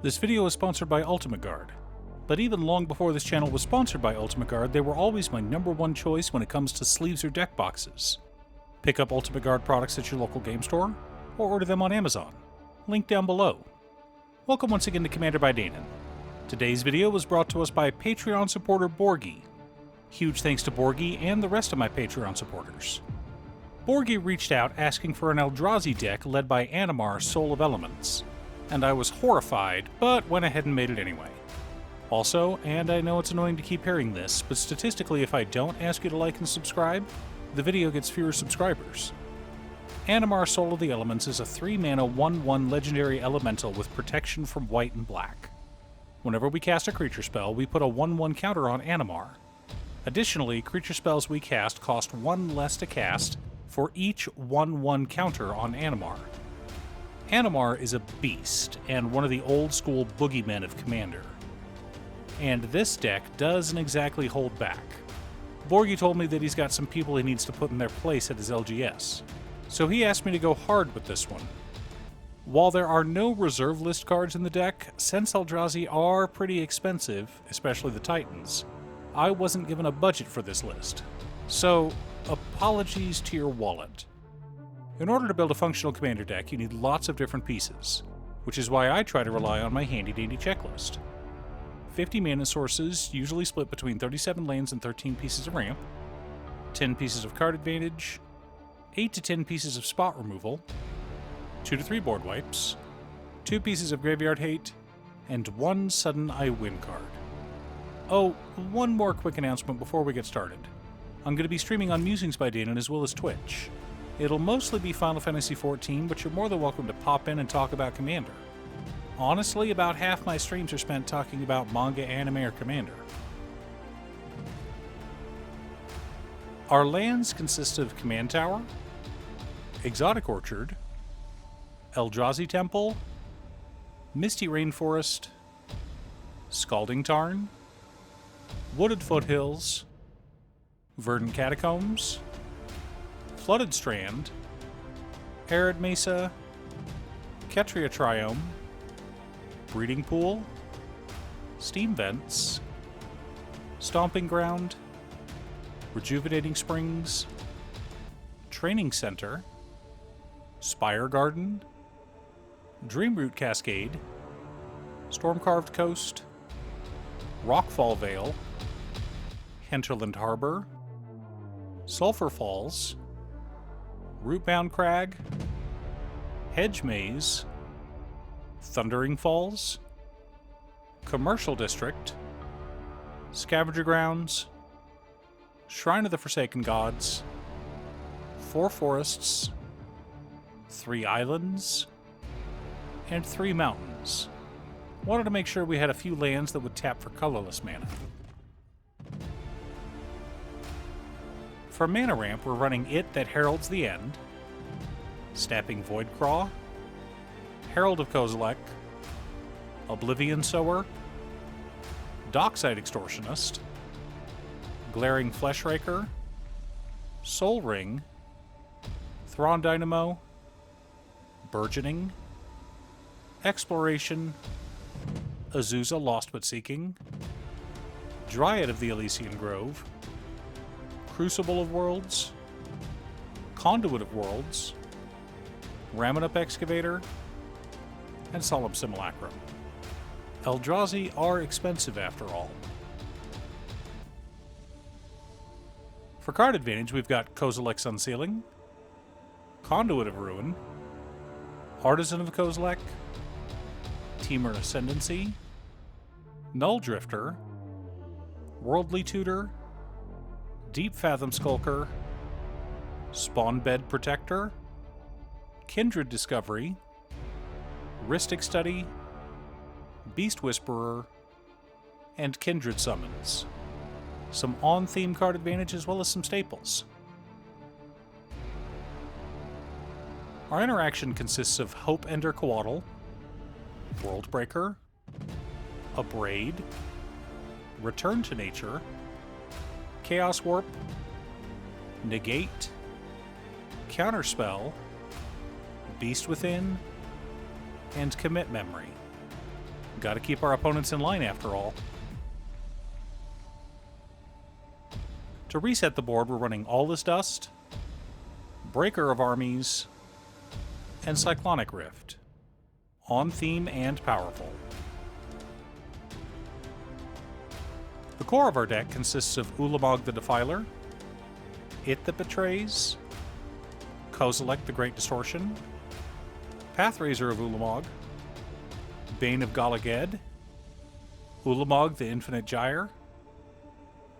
This video is sponsored by Ultimate Guard, but even long before this channel was sponsored by Ultimate Guard, they were always my #1 choice when it comes to sleeves or deck boxes. Pick up Ultimate Guard products at your local game store, or order them on Amazon. Link down below. Welcome once again to Commander by Danon. Today's video was brought to us by Patreon supporter Borgie. Huge thanks to Borgie and the rest of my Patreon supporters. Borgie reached out asking for an Eldrazi deck led by Animar, Soul of Elements, and I was horrified, but went ahead and made it anyway. Also, and I know it's annoying to keep hearing this, but statistically if I don't ask you to like and subscribe, the video gets fewer subscribers. Animar, Soul of the Elements is a 3-mana 1/1 legendary elemental with protection from white and black. Whenever we cast a creature spell, we put a 1/1 counter on Animar. Additionally, creature spells we cast cost 1 less to cast for each 1/1 counter on Animar. Animar is a beast, and one of the old-school boogeymen of Commander. And this deck doesn't exactly hold back. Borgie told me that he's got some people he needs to put in their place at his LGS, so he asked me to go hard with this one. While there are no reserve list cards in the deck, since Eldrazi are pretty expensive, especially the Titans, I wasn't given a budget for this list. So, apologies to your wallet. In order to build a functional Commander deck, you need lots of different pieces, which is why I try to rely on my handy-dandy checklist. 50 mana sources, usually split between 37 lands and 13 pieces of ramp, 10 pieces of card advantage, 8 to 10 pieces of spot removal, 2 to 3 board wipes, 2 pieces of graveyard hate, and 1 sudden I win card. Oh, one more quick announcement before we get started. I'm going to be streaming on Musings by Danon as well as Twitch. It'll mostly be Final Fantasy XIV, but you're more than welcome to pop in and talk about Commander. Honestly, about half my streams are spent talking about manga, anime, or Commander. Our lands consist of Command Tower, Exotic Orchard, Eldrazi Temple, Misty Rainforest, Scalding Tarn, Wooded Foothills, Verdant Catacombs, Flooded Strand, Arid Mesa, Ketria Triome, Breeding Pool, Steam Vents, Stomping Ground, Rejuvenating Springs, Training Center, Spire Garden, Dreamroot Cascade, Stormcarved Coast, Rockfall Vale, Hinterland Harbor, Sulphur Falls, Rootbound Crag, Hedge Maze, Thundering Falls, Commercial District, Scavenger Grounds, Shrine of the Forsaken Gods, 4 forests, 3 islands, and 3 mountains. Wanted to make sure we had a few lands that would tap for colorless mana. For mana ramp, we're running It That Heralds the End, Snapping Voidcraw, Herald of Kozilek, Oblivion Sower, Dockside Extortionist, Glaring Fleshraker, Soul Ring, Thrawn Dynamo, Burgeoning, Exploration, Azusa Lost But Seeking, Dryad of the Elysian Grove, Crucible of Worlds, Conduit of Worlds, Ramanup Excavator, and Solemn Simulacrum. Eldrazi are expensive after all. For card advantage, we've got Kozilek's Unsealing, Conduit of Ruin, Artisan of Kozilek, Temur Ascendancy, Null Drifter, Worldly Tutor, Deep Fathom Skulker, Spawnbed Protector, Kindred Discovery, Rhystic Study, Beast Whisperer, and Kindred Summons. Some on-theme card advantage as well as some staples. Our interaction consists of Hope Ender Coatl, Worldbreaker, Abrade, Return to Nature, Chaos Warp, Negate, Counterspell, Beast Within, and Commit Memory. Gotta keep our opponents in line after all. To reset the board, we're running All This Dust, Breaker of Armies, and Cyclonic Rift. On theme and powerful. The core of our deck consists of Ulamog the Defiler, It That Betrays, Kozilek the Great Distortion, Pathraiser of Ulamog, Bane of Galaged, Ulamog the Infinite Gyre,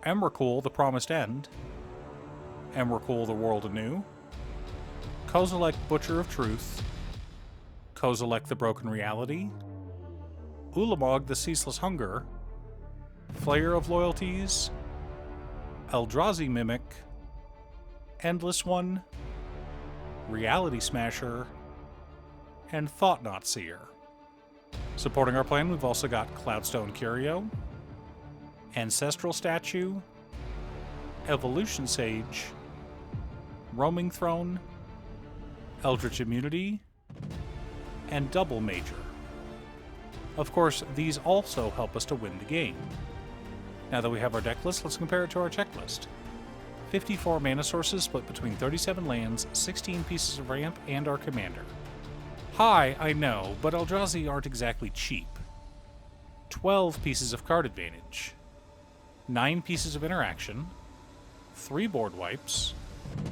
Emrakul the Promised End, Emrakul the World Anew, Kozilek Butcher of Truth, Kozilek the Broken Reality, Ulamog the Ceaseless Hunger, Flayer of Loyalties, Eldrazi Mimic, Endless One, Reality Smasher, and Thought-Knot Seer. Supporting our plan, we've also got Cloudstone Curio, Ancestral Statue, Evolution Sage, Roaming Throne, Eldritch Immunity, and Double Major. Of course, these also help us to win the game. Now that we have our deck list, let's compare it to our checklist. 54 mana sources split between 37 lands, 16 pieces of ramp, and our commander. High, I know, but Eldrazi aren't exactly cheap. 12 pieces of card advantage, 9 pieces of interaction, 3 board wipes,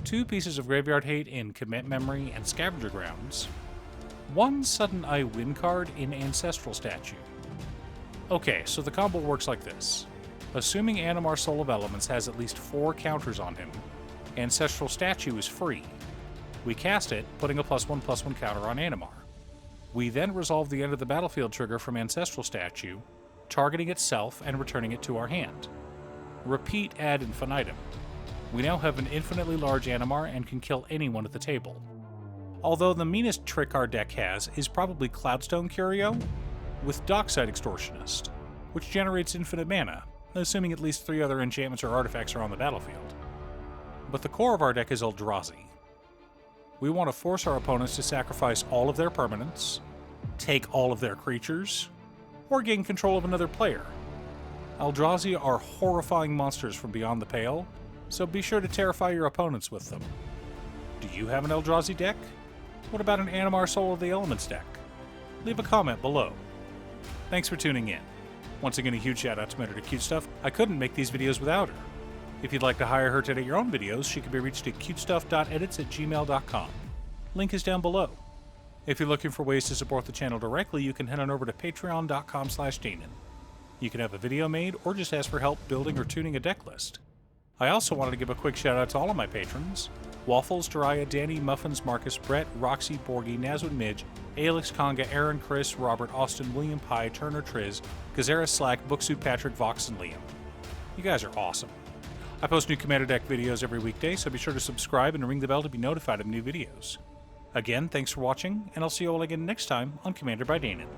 2 pieces of graveyard hate in Commit Memory and Scavenger Grounds, 1 Sudden Eye win card in Ancestral Statue. Okay, so the combo works like this. Assuming Animar Soul of Elements has at least 4 counters on him, Ancestral Statue is free. We cast it, putting a +1/+1 counter on Animar. We then resolve the end of the battlefield trigger from Ancestral Statue, targeting itself and returning it to our hand. Repeat ad infinitum. We now have an infinitely large Animar and can kill anyone at the table. Although the meanest trick our deck has is probably Cloudstone Curio with Dockside Extortionist, which generates infinite mana, assuming at least 3 other enchantments or artifacts are on the battlefield. But the core of our deck is Eldrazi. We want to force our opponents to sacrifice all of their permanents, take all of their creatures, or gain control of another player. Eldrazi are horrifying monsters from beyond the pale, so be sure to terrify your opponents with them. Do you have an Eldrazi deck? What about an Animar Soul of the Elements deck? Leave a comment below. Thanks for tuning in. Once again, a huge shout out to my editor cutestuff. I couldn't make these videos without her. If you'd like to hire her to edit your own videos, she can be reached at cutestuff.edits@gmail.com. Link is down below. If you're looking for ways to support the channel directly, you can head on over to patreon.com/Danon. You can have a video made or just ask for help building or tuning a deck list. I also wanted to give a quick shout out to all of my patrons: Waffles, Jiraiya, Danny, Muffins, Marcus, Brett, Roxy, Borgie, Nazwin Midge, Alex, Conga, Aaron, Chris, Robert, Austin, William Pye, Turner, Triz, Kazera, Slack, Booksuit, Patrick, Vox, and Liam. You guys are awesome. I post new Commander Deck videos every weekday, so be sure to subscribe and ring the bell to be notified of new videos. Again, thanks for watching, and I'll see you all again next time on Commander by Danon.